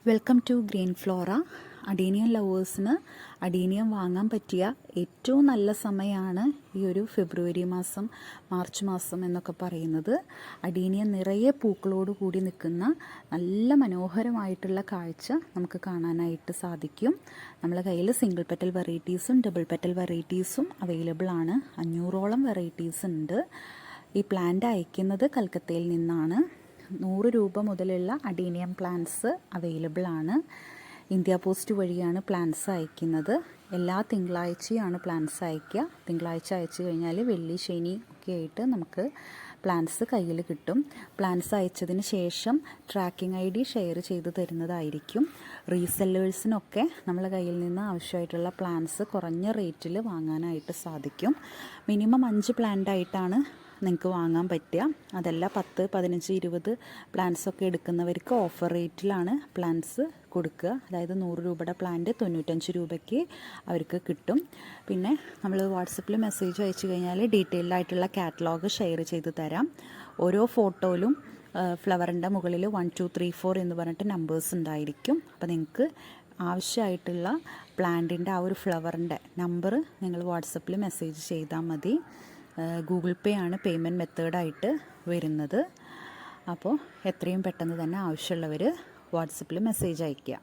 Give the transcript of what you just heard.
Welcome to Green Flora. Adenium ലവേഴ്സിന് adenium വാങ്ങാൻ പറ്റിയ ഏറ്റവും നല്ല സമയമാണ് ഈ ഒരു ഫെബ്രുവരി മാസം, മാർച്ച് മാസം എന്നൊക്കെ പറയുന്നത്. അഡീനിയം നിറയെ പൂക്കളോട് കൂടി നിൽക്കുന്ന നല്ല മനോഹരമായിട്ടുള്ള കാഴ്ച നമുക്ക് കാണാനായിട്ട് സാധിക്കും. നമ്മളെ കയ്യിൽ സിംഗിൾ പെറ്റൽ വെറൈറ്റീസും ഡബിൾ പെറ്റൽ വെറൈറ്റീസും അവൈലബിൾ ആണ്. 500ഓളം വെറൈറ്റീസ് ഉണ്ട്. ഈ പ്ലാന്റ് അയക്കുന്നത് കൽക്കത്തയിൽ നിന്നാണ്. 100 രൂപ മുതലുള്ള അഡീനിയം പ്ലാന്റ്സ് അവൈലബിൾ ആണ്. ഇന്ത്യ പോസ്റ്റ് വഴിയാണ് പ്ലാന്റ്സ് അയക്കുന്നത്. എല്ലാ തിങ്കളാഴ്ചയാണ് പ്ലാന്റ്സ് അയക്കുക. തിങ്കളാഴ്ച അയച്ചു കഴിഞ്ഞാൽ വെള്ളി, ശനി ഒക്കെ ആയിട്ട് നമുക്ക് പ്ലാന്റ്സ് കയ്യിൽ കിട്ടും. പ്ലാന്റ്സ് അയച്ചതിന് ശേഷം ട്രാക്കിംഗ് ID ഷെയർ ചെയ്ത് തരുന്നതായിരിക്കും. റീസെല്ലേഴ്സിനൊക്കെ നമ്മളെ കയ്യിൽ നിന്ന് ആവശ്യമായിട്ടുള്ള പ്ലാന്റ്സ് കുറഞ്ഞ റേറ്റിൽ വാങ്ങാനായിട്ട് സാധിക്കും. മിനിമം 5 പ്ലാന്റ് ആയിട്ടാണ് നിങ്ങൾക്ക് വാങ്ങാൻ പറ്റുക. അതല്ല 10, 15, 20 പ്ലാന്റ്സൊക്കെ എടുക്കുന്നവർക്ക് ഓഫർ റേറ്റിലാണ് പ്ലാന്റ്സ് കൊടുക്കുക. അതായത് 100 രൂപയുടെ പ്ലാന്റ് 95 രൂപയ്ക്ക് അവർക്ക് കിട്ടും. പിന്നെ നമ്മൾ വാട്സപ്പിൽ മെസ്സേജ് അയച്ചു കഴിഞ്ഞാൽ ഡീറ്റെയിൽഡ് ആയിട്ടുള്ള കാറ്റലോഗ് ഷെയർ ചെയ്ത് തരാം. ഓരോ ഫോട്ടോയിലും ഫ്ലവറിൻ്റെ മുകളിൽ 1, 2, 3, 4 എന്ന് പറഞ്ഞിട്ട് നമ്പേഴ്സ് ഉണ്ടായിരിക്കും. അപ്പോൾ നിങ്ങൾക്ക് ആവശ്യമായിട്ടുള്ള പ്ലാന്റിൻ്റെ ആ ഒരു ഫ്ലവറിൻ്റെ നമ്പർ നിങ്ങൾ വാട്സപ്പിൽ മെസ്സേജ് ചെയ്താൽ മതി. ഗൂഗിൾ പേ ആണ് പേയ്മെൻറ്റ് മെത്തേഡായിട്ട് വരുന്നത്. അപ്പോൾ എത്രയും പെട്ടെന്ന് തന്നെ ആവശ്യമുള്ളവർ വാട്സപ്പിൽ മെസ്സേജ് അയയ്ക്കുക.